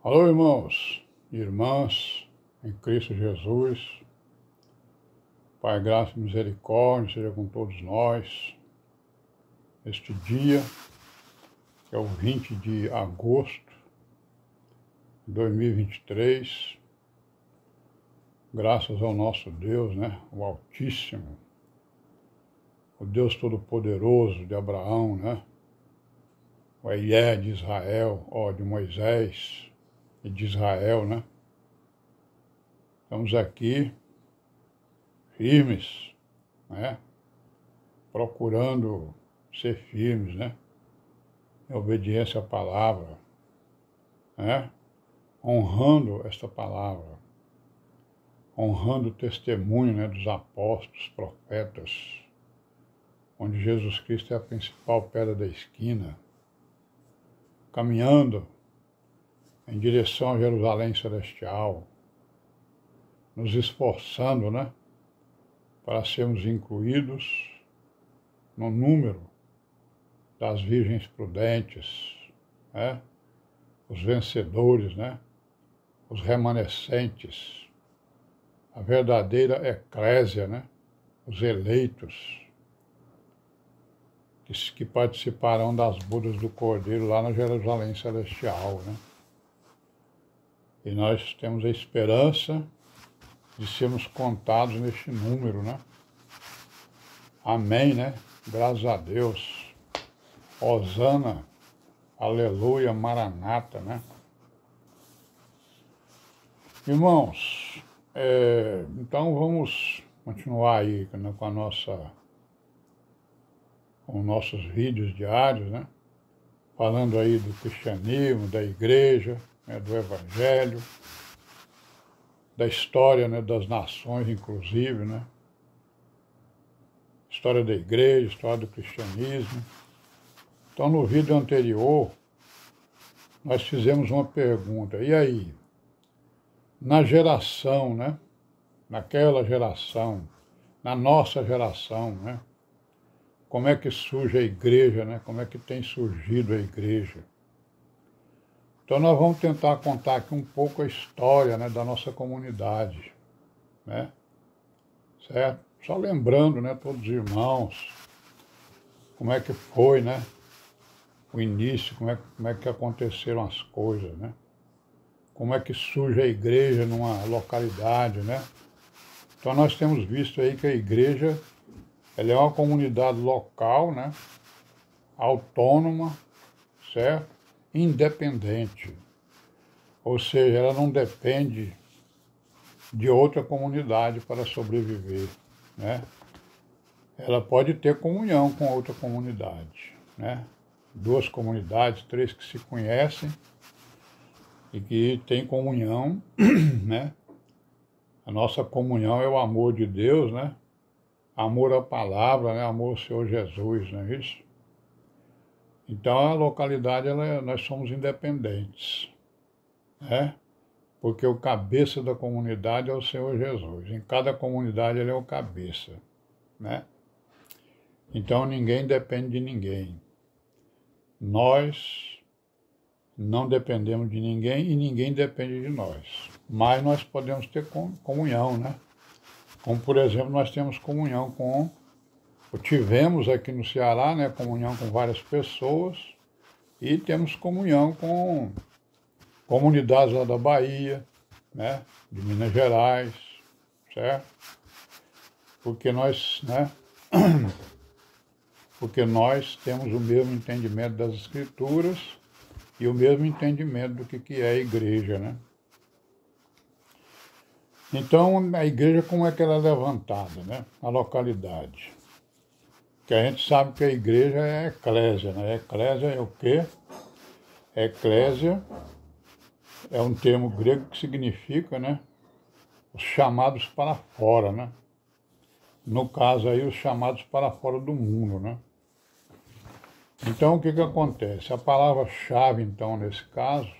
Alô, irmãos e irmãs, em Cristo Jesus, Pai, graça e misericórdia seja com todos nós. Este dia, que é o 20 de agosto de 2023, graças ao nosso Deus, o Altíssimo, o Deus Todo-Poderoso de Abraão, o Elé de Israel, de Moisés e de Israel, Estamos aqui firmes, procurando ser firmes, em obediência à palavra, honrando esta palavra, honrando o testemunho, dos apóstolos, profetas, onde Jesus Cristo é a principal pedra da esquina, caminhando em direção a Jerusalém Celestial, nos esforçando, para sermos incluídos no número das virgens prudentes, os vencedores, os remanescentes, a verdadeira eclésia, os eleitos, que participarão das bodas do Cordeiro lá na Jerusalém Celestial, E nós temos a esperança de sermos contados neste número, Amém, Graças a Deus. Hosana, aleluia, maranata, Irmãos, então vamos continuar aí com os nossos vídeos diários, falando aí do cristianismo, da igreja, do evangelho, da história, das nações, inclusive, História da igreja, história do cristianismo. Então, no vídeo anterior, nós fizemos uma pergunta. E aí? Na geração, naquela geração, na nossa geração, como é que surge a igreja, Como é que tem surgido a igreja? Então, nós vamos tentar contar aqui um pouco a história, da nossa comunidade, certo? Só lembrando, todos os irmãos, como é que foi, o início, como é que aconteceram as coisas, Como é que surge a igreja numa localidade, Então, nós temos visto aí que a igreja, ela é uma comunidade local, autônoma, certo? Independente, ou seja, ela não depende de outra comunidade para sobreviver, Ela pode ter comunhão com outra comunidade, Duas comunidades, três que se conhecem e que têm comunhão, A nossa comunhão é o amor de Deus, Amor à palavra, amor ao Senhor Jesus, não é isso? Então, a localidade, nós somos independentes, Porque o cabeça da comunidade é o Senhor Jesus. Em cada comunidade ele é o cabeça, Então, ninguém depende de ninguém. Nós não dependemos de ninguém e ninguém depende de nós. Mas nós podemos ter comunhão, Como, por exemplo, nós temos comunhão tivemos aqui no Ceará, comunhão com várias pessoas e temos comunhão com comunidades lá da Bahia, de Minas Gerais, certo? Porque nós temos o mesmo entendimento das Escrituras e o mesmo entendimento do que é a igreja, Então, a igreja, como é que ela é levantada, na localidade? Que a gente sabe que a igreja é a eclésia, Eclésia é o quê? Eclésia é um termo grego que significa, os chamados para fora, No caso aí, os chamados para fora do mundo, Então, o que acontece? A palavra-chave, então, nesse caso,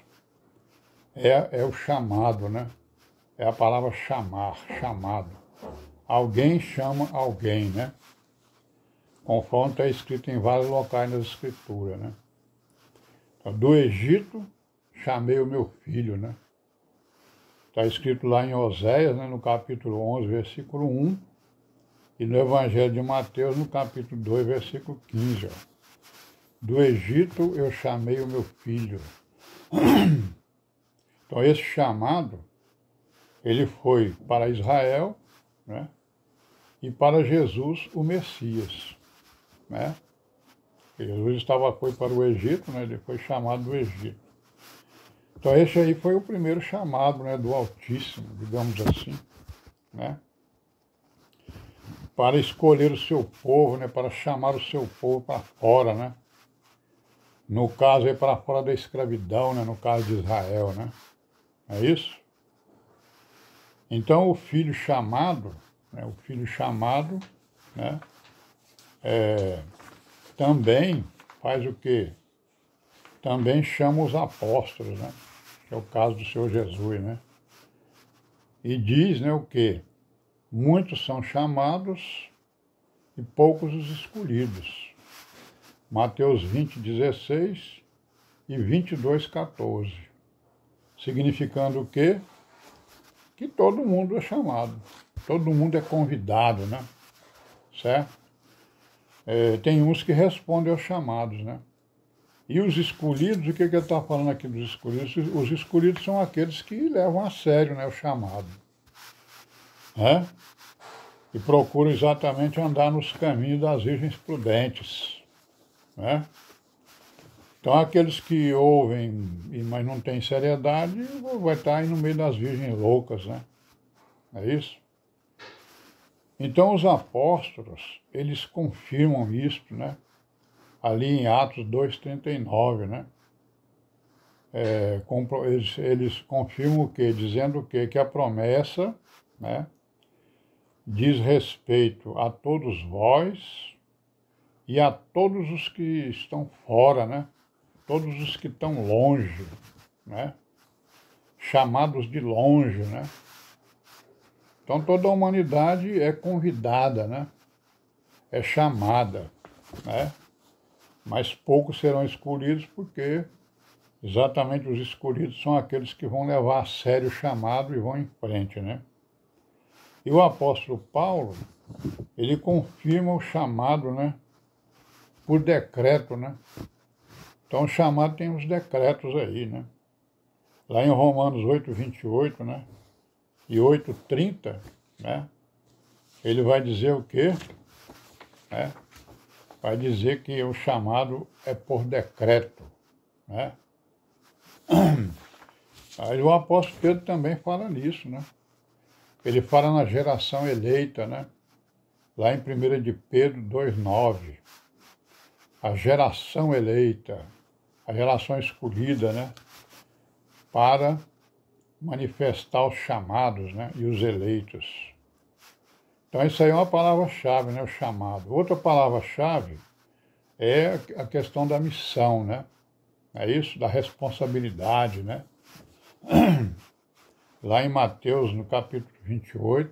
é o chamado, É a palavra chamar, chamado. Alguém chama alguém, Conforme está escrito em vários locais das Escrituras, Então, do Egito chamei o meu filho, né? Está escrito lá em Oséias, né, no capítulo 11, versículo 1, e no Evangelho de Mateus, no capítulo 2, versículo 15. Ó. Do Egito eu chamei o meu filho. Então esse chamado, ele foi para Israel, né, e para Jesus, o Messias, né? Jesus foi para o Egito, né, ele foi chamado do Egito. Então esse aí foi o primeiro chamado, né, do Altíssimo, digamos assim, né? Para escolher o seu povo, né, para chamar o seu povo para fora, né? No caso aí para fora da escravidão, né, no caso de Israel, né? É isso? Então o filho chamado, né, né, também faz o quê? Também chama os apóstolos, né? Que é o caso do Senhor Jesus, né? E diz, né, o quê? Muitos são chamados e poucos os escolhidos. Mateus 20, 16 e 22, 14. Significando o quê? Que todo mundo é chamado, todo mundo é convidado, né? Certo? Tem uns que respondem aos chamados, né? E os escolhidos, o que ele está falando aqui dos escolhidos? Os escolhidos são aqueles que levam a sério, né, o chamado, né? E procuram exatamente andar nos caminhos das virgens prudentes, né? Então aqueles que ouvem, mas não têm seriedade, vai estar aí no meio das virgens loucas, né? É isso? Então os apóstolos, eles confirmam isto, né? Ali em Atos 2,39, né? Eles confirmam o quê? Dizendo o quê? Que a promessa, né, diz respeito a todos vós e a todos os que estão fora, né? Todos os que estão longe, né? Chamados de longe, né? Então toda a humanidade é convidada, né? É chamada, né? Mas poucos serão escolhidos porque exatamente os escolhidos são aqueles que vão levar a sério o chamado e vão em frente, né? E o apóstolo Paulo, ele confirma o chamado, né? Por decreto, né? Então o chamado tem os decretos aí, né? Lá em Romanos 8, 28, né? E 8, 30, né? Ele vai dizer o quê? Né? Vai dizer que o chamado é por decreto, né? Aí o apóstolo Pedro também fala nisso, né? Ele fala na geração eleita, né? Lá em 1 de Pedro 2,9. A geração eleita, a geração escolhida, né? Para manifestar os chamados, né? E os eleitos. Então isso aí é uma palavra-chave, né? O chamado. Outra palavra-chave é a questão da missão, né? É isso, da responsabilidade, né? Lá em Mateus, no capítulo 28,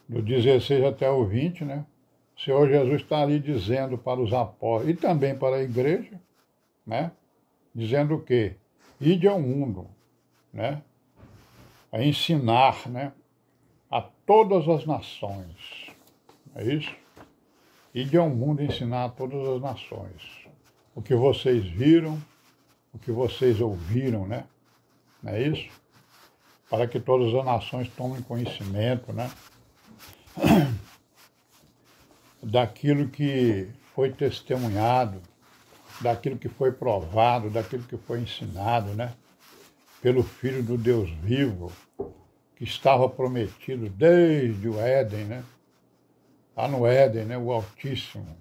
do 16 até o 20, né? O Senhor Jesus está ali dizendo para os apóstolos e também para a igreja, né? Dizendo o quê? Ide ao mundo, né? A ensinar, né? A todas as nações. É isso? Ide ao mundo ensinar a todas as nações. O que vocês viram, o que vocês ouviram, né? Não é isso? Para que todas as nações tomem conhecimento, né? Daquilo que foi testemunhado, daquilo que foi provado, daquilo que foi ensinado, né? Pelo Filho do Deus vivo, que estava prometido desde o Éden, né? Lá no Éden, né? O Altíssimo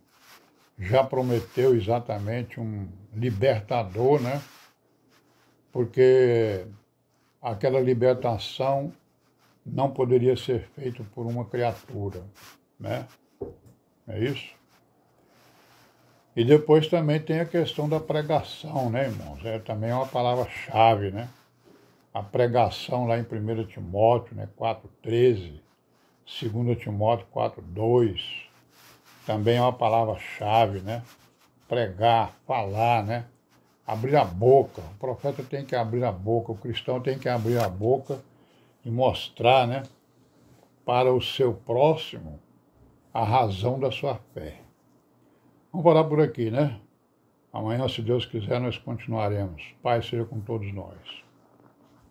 já prometeu exatamente um libertador, né? Porque aquela libertação não poderia ser feita por uma criatura, né? É isso? E depois também tem a questão da pregação, né, irmãos? Também é uma palavra-chave, né? A pregação lá em 1 Timóteo, né, 4,13, 2 Timóteo 4,2, também é uma palavra-chave, né? Pregar, falar, né? abrir a boca. O profeta tem que abrir a boca, o cristão tem que abrir a boca e mostrar, né, para o seu próximo a razão da sua fé. Vamos parar por aqui, né? Amanhã, se Deus quiser, nós continuaremos. Pai seja com todos nós.